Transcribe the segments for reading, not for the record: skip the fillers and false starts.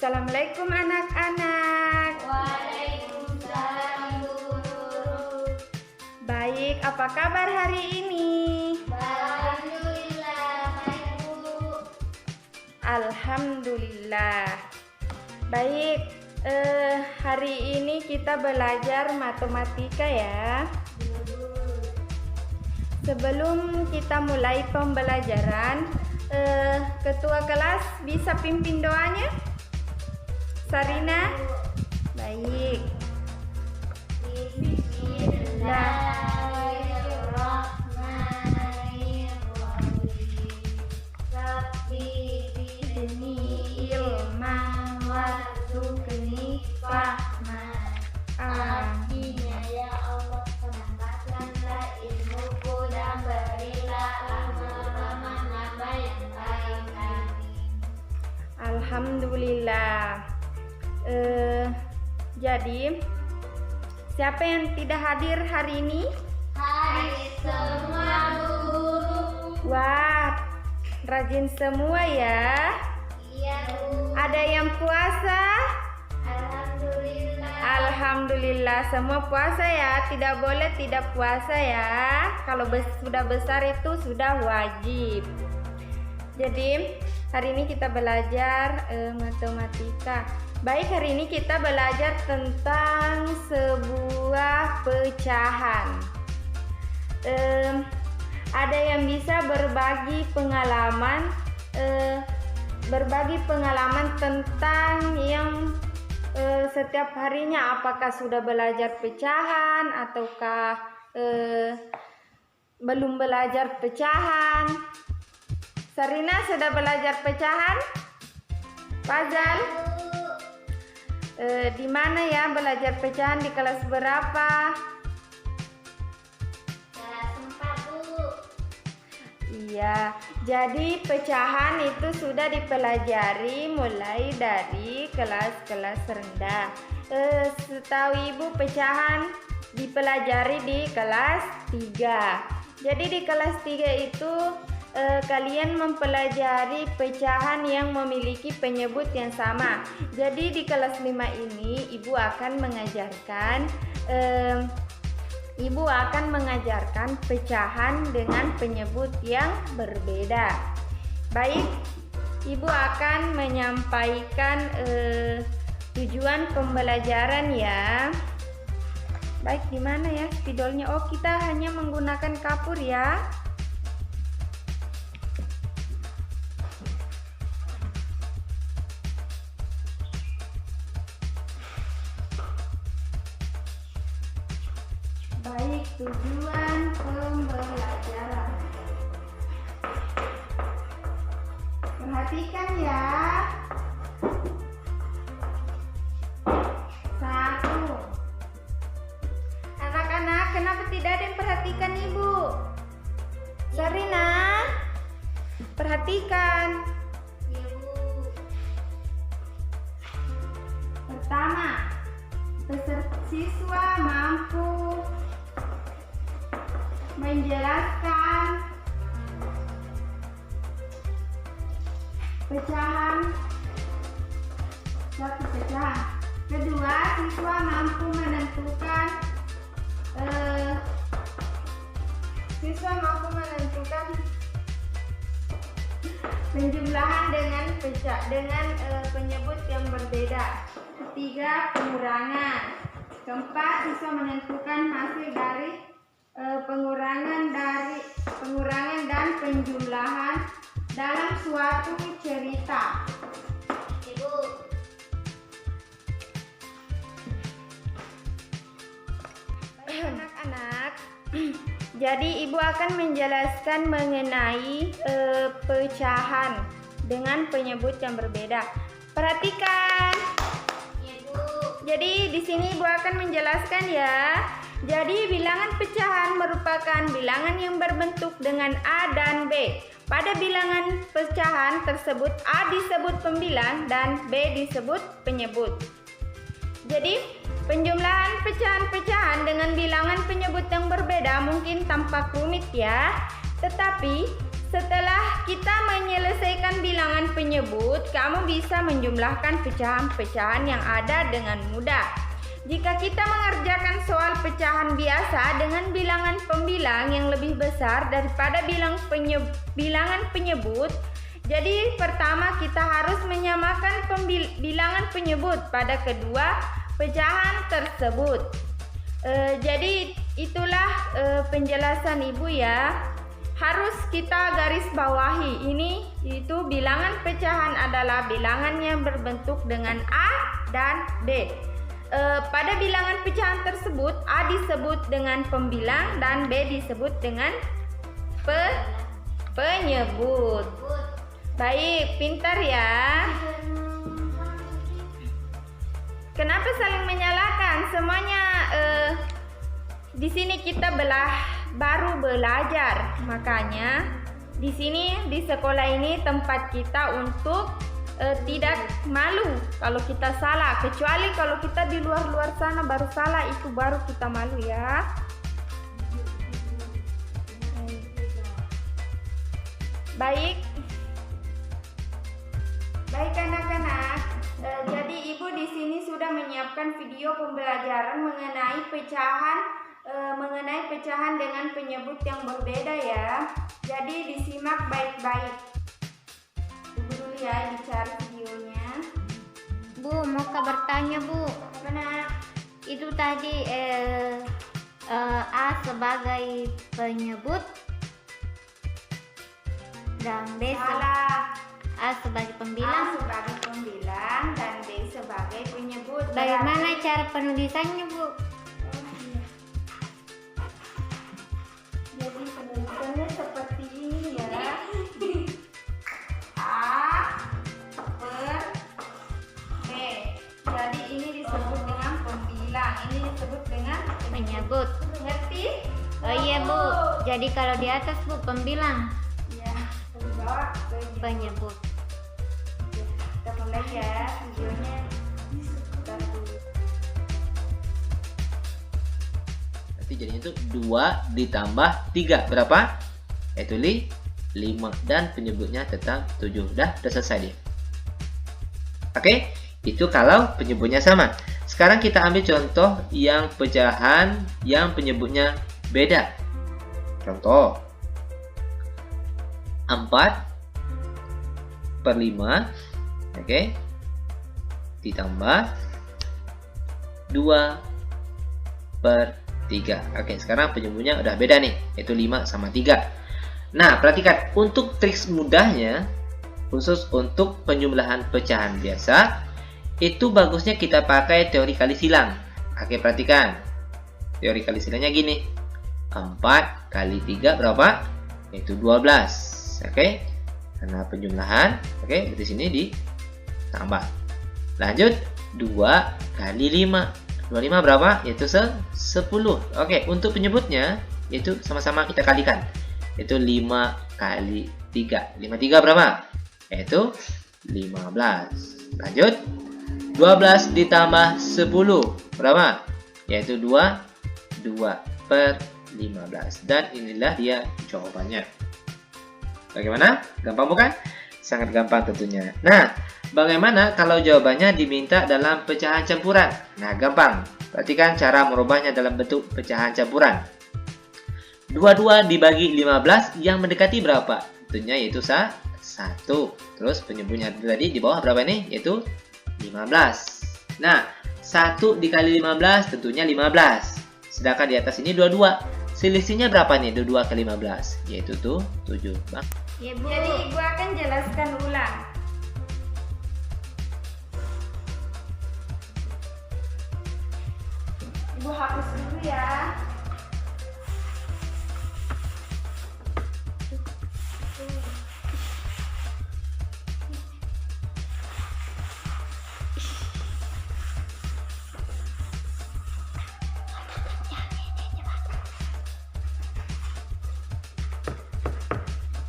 Assalamualaikum anak-anak. Waalaikumsalam guru. Baik, apa kabar hari ini? Alhamdulillah baik Bu. Alhamdulillah. Baik, hari ini kita belajar matematika ya. Sebelum kita mulai pembelajaran, ketua kelas bisa pimpin doanya? Sarina? Baik. Bismillahirrahmanirrahim. Rabbi zidni ilman warzuqni fahman. Artinya ya Allah, tambahkanlah ilmuku dan berilah amalan yang baik. Amin. Alhamdulillah. Jadi siapa yang tidak hadir hari ini? Hadir semua guru. Wah, rajin semua ya. Iya Bu. Ada yang puasa? Alhamdulillah. Alhamdulillah, semua puasa ya. Tidak boleh tidak puasa ya. Kalau sudah besar itu sudah wajib. Jadi hari ini kita belajar matematika. Baik, hari ini kita belajar tentang sebuah pecahan. Ada yang bisa berbagi pengalaman tentang yang setiap harinya, apakah sudah belajar pecahan ataukah belum belajar pecahan. Sarina sudah belajar pecahan? Fazal? Di mana ya belajar pecahan, di kelas berapa? Kelas 4 Bu. Iya, jadi pecahan itu sudah dipelajari mulai dari kelas-kelas rendah. Setahu Ibu pecahan dipelajari di kelas 3. Jadi di kelas 3 itu kalian mempelajari pecahan yang memiliki penyebut yang sama. Jadi di kelas 5 ini Ibu akan mengajarkan pecahan dengan penyebut yang berbeda. Baik, Ibu akan menyampaikan tujuan pembelajaran ya. Baik, di mana ya spidolnya? Oh, kita hanya menggunakan kapur ya. Baik, tujuan pembelajaran. Perhatikan ya. 1. Anak-anak, kenapa tidak ada yang perhatikan Ibu? Sarina, perhatikan. Iya Bu. Pertama, peserta siswa mampu menjelaskan pecahan satu pecahan. Kedua, siswa mampu menentukan penjumlahan dengan penyebut yang berbeda. Ketiga, pengurangan. Keempat, siswa menentukan hasil dari pengurangan dan penjumlahan dalam suatu cerita. Ibu. Anak-anak, jadi Ibu akan menjelaskan mengenai pecahan dengan penyebut yang berbeda. Perhatikan. Iya Bu. Jadi di sini Ibu akan menjelaskan ya. Jadi bilangan pecahan merupakan bilangan yang berbentuk dengan A dan B. Pada bilangan pecahan tersebut A disebut pembilang dan B disebut penyebut. Jadi penjumlahan pecahan-pecahan dengan bilangan penyebut yang berbeda mungkin tampak rumit ya. Tetapi Setelah kita menyelesaikan bilangan penyebut, kamu bisa menjumlahkan pecahan-pecahan yang ada dengan mudah. Jika kita mengerjakan soal pecahan biasa dengan bilangan pembilang yang lebih besar daripada bilangan penyebut, jadi pertama kita harus menyamakan bilangan penyebut pada kedua pecahan tersebut. Jadi itulah penjelasan Ibu ya. Harus kita garis bawahi ini, itu bilangan pecahan adalah bilangan yang berbentuk dengan A dan B. Pada bilangan pecahan tersebut A disebut dengan pembilang dan B disebut dengan penyebut. Baik, pintar ya. Kenapa saling menyalahkan? Semuanya di sini kita baru belajar, makanya di sini di sekolah ini tempat kita untuk tidak malu kalau kita salah, kecuali kalau kita di luar sana baru salah, itu baru kita malu ya. Baik anak-anak. Jadi Ibu di sini sudah menyiapkan video pembelajaran mengenai pecahan dengan penyebut yang berbeda ya. Jadi disimak baik-baik. Tunggu dulu ya, dicari videonya. Bu, mau bertanya Bu. Mana? Itu tadi A sebagai penyebut dan B Salah. A sebagai A pembilang. sebagai pembilang dan B sebagai penyebut. Bagaimana cara penulisannya Bu? Jadi penulisannya seperti ini ya. A per B. Jadi ini disebut dengan pembilang, ini disebut dengan Penyebut. Ngerti? Oh iya Bu. Jadi kalau di atas Bu pembilang, Ya, di bawah penyebut. Kita mulai ya videonya. Bentar dulu. Berarti jadinya itu 2 ditambah 3 berapa? Yaitu 5 dan penyebutnya tetap 7. Udah selesai dia. Oke, itu kalau penyebutnya sama. Sekarang kita ambil contoh yang pecahan yang penyebutnya beda. Contoh 4/5, oke, ditambah 2/3. Oke, sekarang penyebutnya udah beda nih, yaitu 5 sama 3. Nah, perhatikan, untuk trik mudahnya, khusus untuk penjumlahan pecahan biasa, itu bagusnya kita pakai teori kali silang. Oke, perhatikan, teori kali silangnya gini, 4 kali 3 berapa? Yaitu 12. Oke, karena penjumlahan, oke, di sini ditambah. Lanjut, 2 kali 5. 25 berapa? Yaitu 10. Oke, untuk penyebutnya, yaitu sama-sama kita kalikan. Yaitu 5 kali 3. 5 3 berapa? Yaitu 15. Lanjut, 12 ditambah 10 berapa? Yaitu 2/15. Dan inilah dia jawabannya. Bagaimana? Gampang bukan? Sangat gampang tentunya. Nah, bagaimana kalau jawabannya diminta dalam pecahan campuran? Nah, gampang. Perhatikan cara merubahnya dalam bentuk pecahan campuran. 22 dibagi 15 yang mendekati berapa? Tentunya yaitu 1. Terus penyebutnya tadi di bawah berapa ini? Yaitu 15. Nah, 1 dikali 15 tentunya 15. Sedangkan di atas ini 22. Selisihnya berapa nih? 22 ke 15. Yaitu tuh 7. Bang. Ya Bu. Jadi Ibu akan jelaskan ulang. Ibu hapus dulu ya.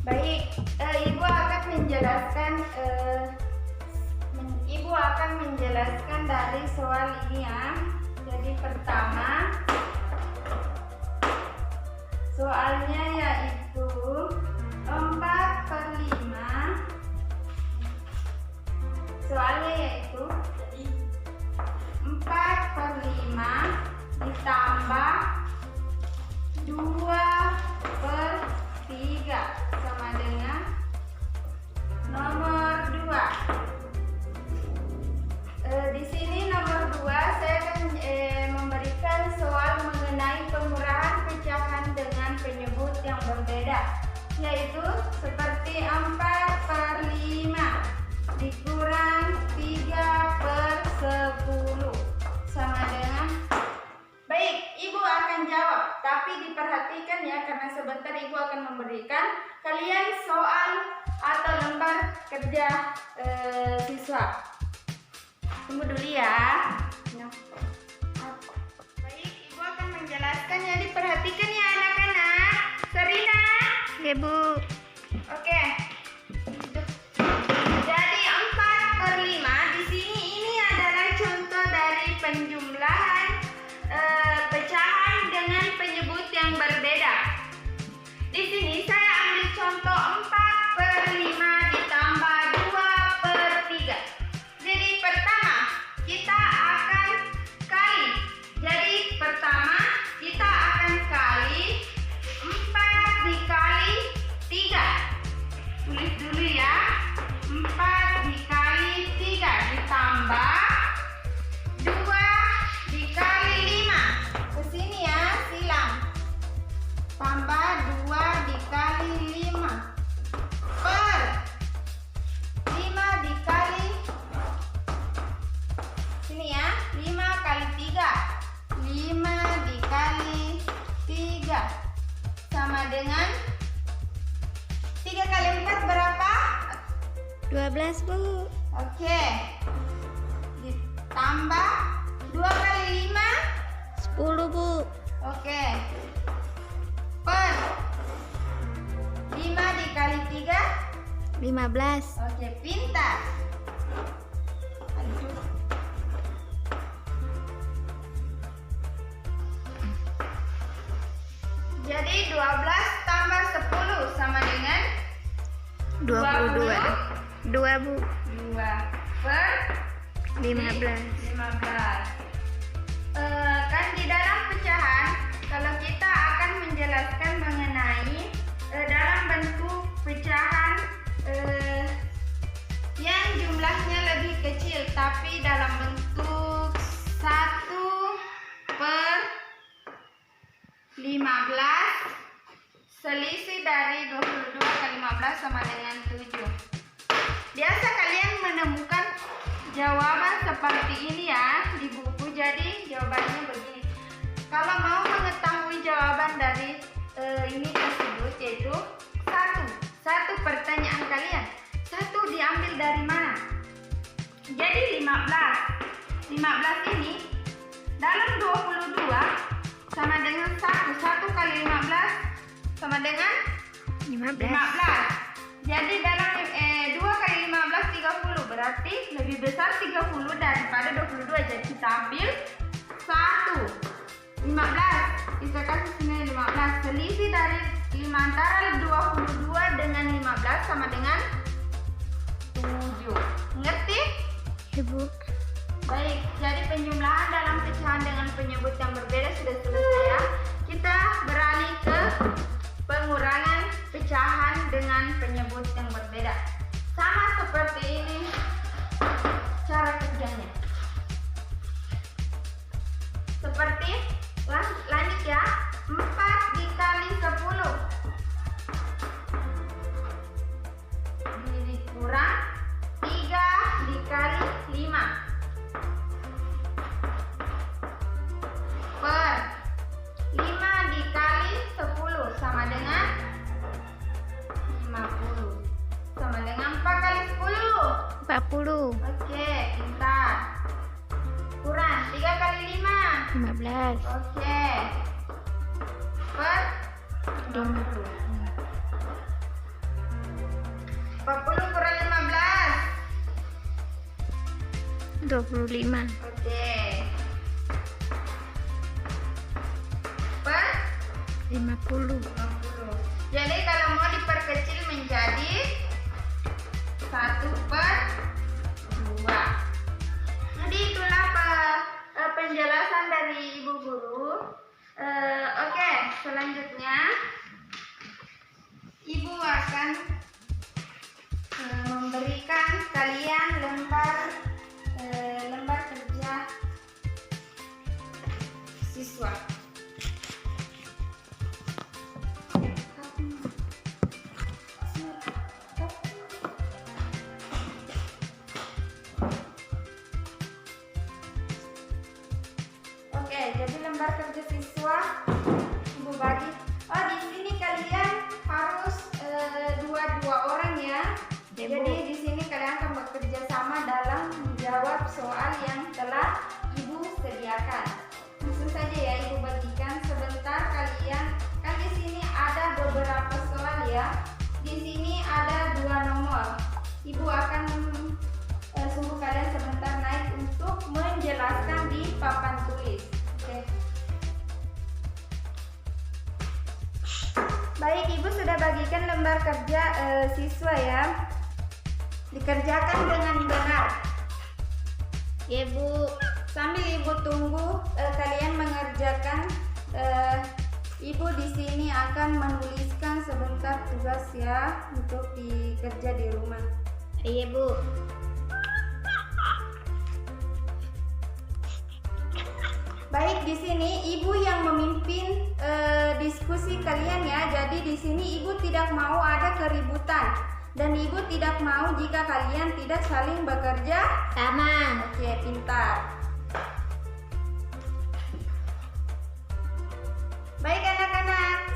Baik, Ibu akan menjelaskan dari soal ini ya. Jadi pertama, soalnya yaitu 4 kerja siswa. Tunggu dulu ya. Baik, Ibu akan menjelaskan, jadi perhatikan ya anak-anak. Serina. Ya Bu. Oke. Jadi 4/5 di sini ini adalah contoh dari penjumlahan pecahan dengan penyebut yang berbeda. Di sini saya ambil contoh 4/5 ditambah 2/3. Jadi pertama kita akan kali. Jadi pertama kita akan kali 4 dikali 3. Tulis dulu ya. 4 dikali 3 ditambah 2 dikali 5. Kesini ya, silang. Tambah 2 dikali 5 per 5 dikali sini ya, 5 kali 3. 5 dikali 3 sama dengan 3 kali 4 berapa? 12 Bu. Oke. Ditambah 2 kali 5 10 Bu. oke. Per 5 dikali 3 15. oke, pintar. Lanjut. Jadi 12 tambah 10 sama dengan 22. 2 Bu. 2 per 15. 15. Kan di dalam pecahan, kalau kita akan menjelaskan mengenai dalam bentuk pecahan yang jumlahnya lebih kecil, tapi dalam bentuk 1/15, selisih dari 22 ke 15 sama dengan 7. Biasa kalian menemukan jawaban seperti ini ya di buku. Jadi jawabannya begini. Kalau mau mengetahui jawaban dari ini tersebut, yaitu satu pertanyaan kalian. 1 diambil dari mana? Jadi 15 ini dalam 22 sama dengan 1 kali 15 sama dengan 15. Jadi dalam 2 kali 15 30, berarti lebih besar 30 daripada 22. Jadi kita ambil 15. Kita kasih sini 15. Selisih dari 5 antara 22 dengan 15 sama dengan 7. Ngerti? Ibu. Baik, jadi penjumlahan dalam pecahan dengan penyebut yang berbeda sudah selesai ya. Kita beralih ke pengurangan pecahan dengan penyebut yang berbeda. Sama seperti ini cara kerjanya. Seperti lanjut ya. 4 dikali 10 dikurang 3 dikali 5 per 5 dikali 10 sama dengan 50 sama dengan 4 kali 10 40. oke, pintar. Kurang 3 kali 5 15. oke, per 50. 40 kurang 15 25. oke, per 50. 50. Jadi kalau mau diperkecil menjadi 1/2. Jadi itulah penjelasan dari Ibu Guru. Oke, selanjutnya Ibu akan memberikan kalian lembar kerja siswa. Oke, jadi lembar kerja siswa Ibu bagi. Oh, di sini kalian harus dua orang ya. Jadi di sini akan bekerja sama dalam menjawab soal yang telah Ibu sediakan. Langsung saja ya Ibu bagikan sebentar kalian. Kan di sini ada beberapa soal ya. Di sini ada 2 nomor. Ibu akan suruh kalian sebentar naik untuk menjelaskan di papan tulis. Oke. Baik, Ibu sudah bagikan lembar kerja siswa ya. Dikerjakan dengan benar. Ya Bu, sambil Ibu tunggu kalian mengerjakan, Ibu di sini akan menuliskan sebentar tugas ya untuk dikerja di rumah. Iya Bu. Baik, di sini Ibu yang memimpin diskusi kalian ya. Jadi di sini Ibu tidak mau ada keributan dan Ibu tidak mau jika kalian tidak saling bekerja Sama. Oke, pintar. Baik anak-anak,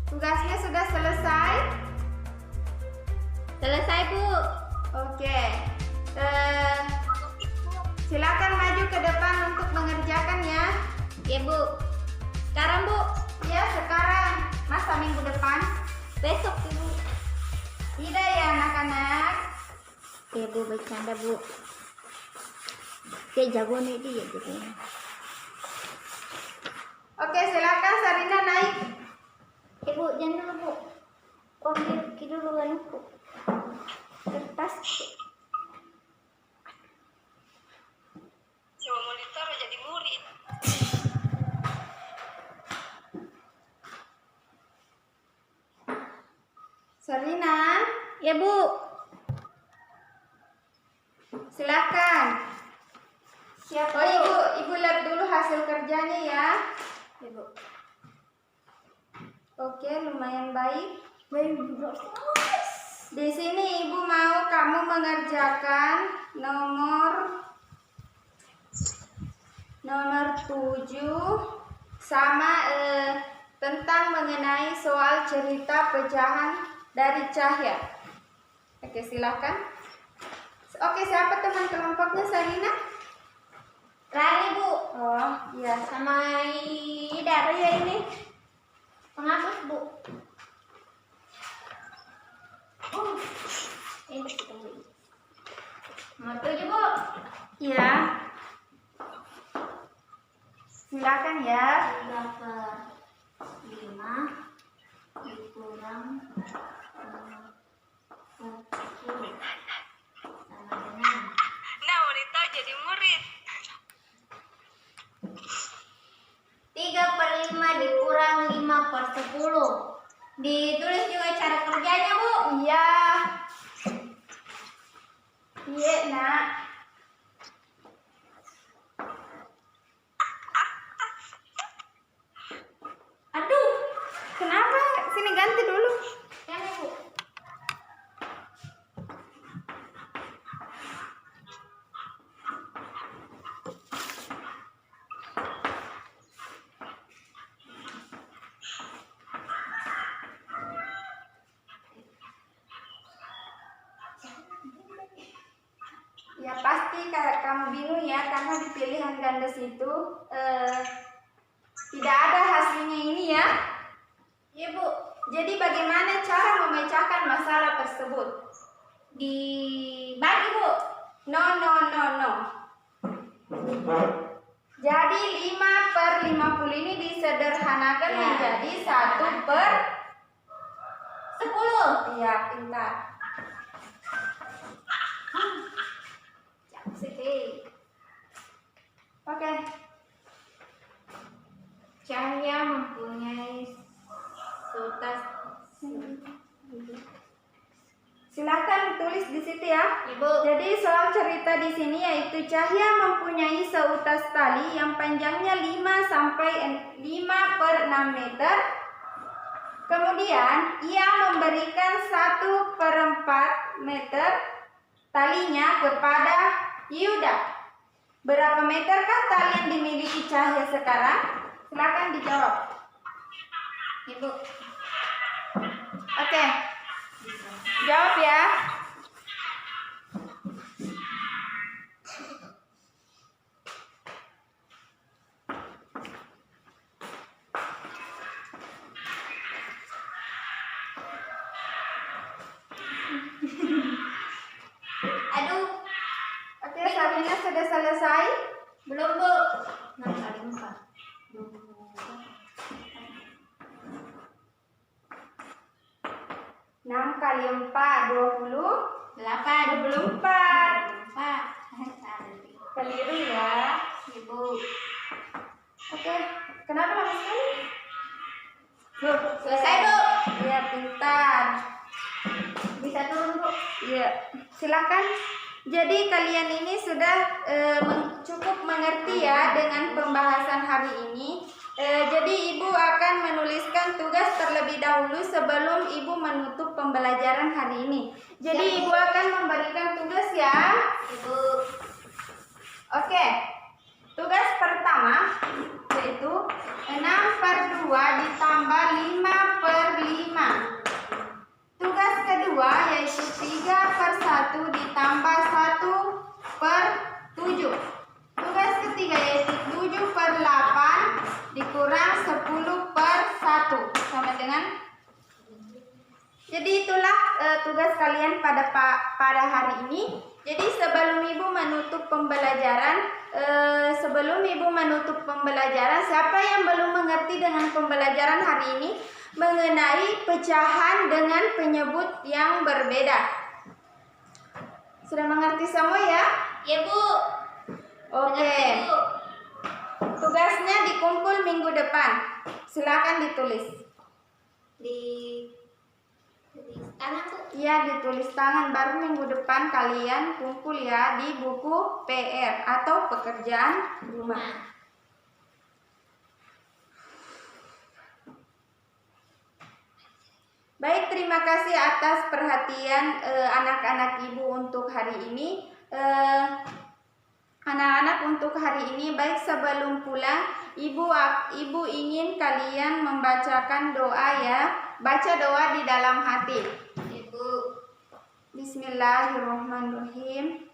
tugasnya sudah selesai? Selesai Bu. Oke, silakan maju ke depan untuk mengerjakan ya. Ya Bu. Sekarang Bu. Ya sekarang, masa minggu depan? Besok Ibu. Tidak ya anak-anak. Ya Bu, bercanda Bu. Dia jago nih dia gitu. Oke, silakan Sarina naik. Ya Bu, jangan dulu Bu. Oh, kita dulu kan Bu. Kertas. Coba monitor jadi murid. Sarina, Ya Bu. silakan. Siap Oh ibu lihat dulu hasil kerjanya ya. Ya Bu. Oke, lumayan baik. Baik Bu. Di sini ibu mau kamu mengerjakan nomor 7 sama tentang mengenai soal cerita pecahan dari Cahya. Oke, silakan. Oke, siapa teman kelompoknya Sarina? Rani Bu. Oh, iya. Sama Ida ya ini. Penghapus Bu. Ini kita Bu. Nomor 7 Bu. Iya. Silakan ya. 3/5 dikurang 10 sama dengan Nah, wanita jadi murid. 3/5 dikurang 5/10. Ditulis juga cara kerjanya Bu. Iya. Iya, Nak. Aduh, Kenapa? Sini ganti dulu. ini Bu. Ya pasti kamu bingung ya karena di pilihan gandes itu tidak ada hasilnya ini ya. Iya Bu. Jadi bagaimana cara memecahkan masalah tersebut? Dibagi Bu. No. Jadi 5/50 ini disederhanakan Ya, menjadi 1/10. Iya, pintar. Sip. Oke. Cahya mempunyai sutas. Silakan tulis di situ ya. Ibu. Jadi soal cerita di sini yaitu Cahya mempunyai seutas tali yang panjangnya 5/6 meter. Kemudian ia memberikan 1/4 meter talinya kepada Yuda. Berapa meterkah tali yang dimiliki Cahya sekarang? Silakan dijawab. Ibu. Oke. Jawab ya. Aduh, Oke, Sabrina sudah selesai? belum Bu. 6 kali 4. 6 kali 4, 8. 24. 4. Keliru ya. Ibu. Oke, kenapa lama sekali? Selesai Bu. Iya, pintar. Bisa turun Bu. Iya, silakan. Jadi kalian ini sudah cukup mengerti ya dengan pembahasan hari ini. Jadi ibu akan menuliskan tugas terlebih dahulu sebelum ibu menutup pembelajaran hari ini. Jadi ibu akan memberikan tugas ya. Ibu. Oke. Tugas pertama yaitu 6/2 ditambah 5/5. Tugas kedua yaitu 3/1 ditambah 1/7. Tugas ketiga yaitu 7/8 dikurang 10/1 sama dengan. Jadi itulah tugas kalian pada hari ini. Jadi sebelum ibu menutup pembelajaran, siapa yang belum mengerti dengan pembelajaran hari ini mengenai pecahan dengan penyebut yang berbeda? Sudah mengerti semua ya? Ya Bu. Oke. Mengerti, Bu. Tugasnya dikumpul minggu depan. Silakan ditulis. Di tangan Bu. Iya, ditulis tangan. Baru minggu depan kalian kumpul ya di buku PR atau pekerjaan rumah. Baik, terima kasih atas perhatian anak-anak ibu untuk hari ini. Anak-anak untuk hari ini, baik sebelum pulang, ibu ingin kalian membacakan doa ya. Baca doa di dalam hati. Ibu. Bismillahirrahmanirrahim.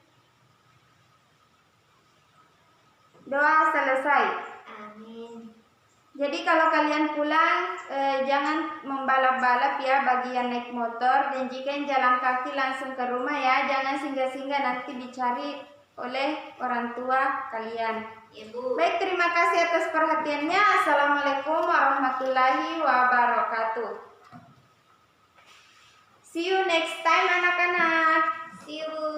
Doa selesai. Amin. Jadi kalau kalian pulang jangan membalap-balap ya bagi yang naik motor, dan jika yang jalan kaki langsung ke rumah ya, jangan singgah-singgah nanti dicari oleh orang tua kalian. Ibu. Baik, terima kasih atas perhatiannya. Assalamualaikum warahmatullahi wabarakatuh. See you next time anak-anak. See you.